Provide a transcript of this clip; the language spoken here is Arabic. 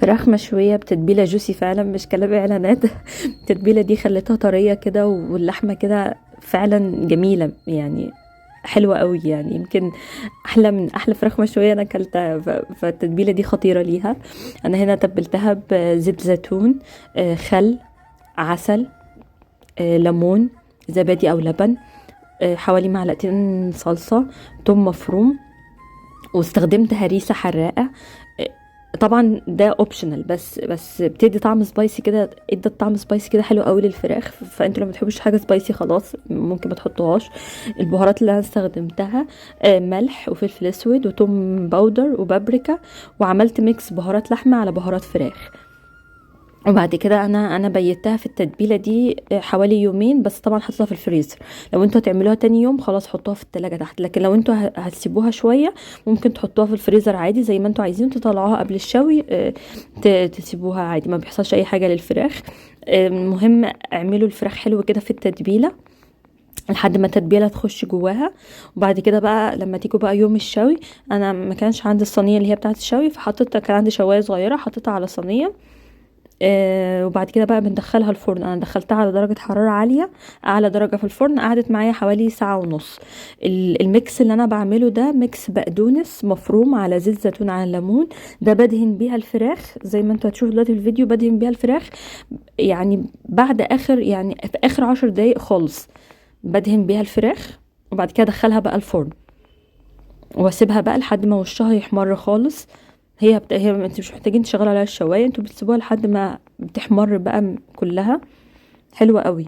فراخ مشوية بتتبيلة جوسي فعلا، مش كلام اعلانات. التتبيلة دي خلتها طرية كده، واللحمة كده فعلا جميلة يعني، حلوة قوي يعني، يمكن احلى من احلى فراخ مشوية انا اكلتها. فالتتبيلة دي خطيرة ليها. انا هنا تبلتها بزيت زيتون، خل، عسل، ليمون، زبادي او لبن، حوالي معلقتين صلصة، توم مفروم، واستخدمت هريسة حراقة. طبعا ده اوبشنال، بس بتدي طعم سبايسي كده، ادت طعم سبايسي كده حلو قوي للفراخ. فانتوا لو ما بتحبوش حاجه سبايسي خلاص ممكن ما تحطوهاش. البهارات اللي انا استخدمتها ملح وفلفل اسود وتوم باودر وبابريكا، وعملت ميكس بهارات لحمه على بهارات فراخ. وبعد كده انا بيتها في التتبيله دي حوالي يومين، بس طبعا حطيتها في الفريزر. لو انتوا هتعملوها تاني يوم خلاص حطوها في التلاجة تحت، لكن لو انتوا هتسيبوها شويه ممكن تحطوها في الفريزر عادي زي ما انتوا عايزين، تطلعوها قبل الشوي تسيبوها عادي، ما بيحصلش اي حاجه للفراخ. المهم اعملوا الفراخ حلو كده في التتبيله لحد ما التتبيله تخش جواها. وبعد كده بقى لما تيجوا بقى يوم الشوي، انا ما كانش عندي الصينيه اللي هي بتاعه الشوي، كان عندي شوايه صغيره حطيتها على صينيه. وبعد كده بقى بندخلها الفرن. انا دخلتها على درجة حرارة عالية، اعلى درجة في الفرن، قعدت معايا حوالي ساعة ونص. الميكس اللي انا بعمله ده ميكس بقدونس مفروم على زيت زيتون على ليمون، ده بدهن بيها الفراخ زي ما انتوا هتشوفوا دلوقتي في الفيديو، بدهن بيها الفراخ يعني بعد يعني في اخر 10 دقايق خالص بدهن بيها الفراخ. وبعد كده ادخلها بقى الفرن واسيبها بقى لحد ما وشها يحمر خالص. هي انتوا مش محتاجين تشغلوا عليها الشوايه، انتوا بتسيبوها لحد ما بتحمر بقى كلها، حلوه قوي.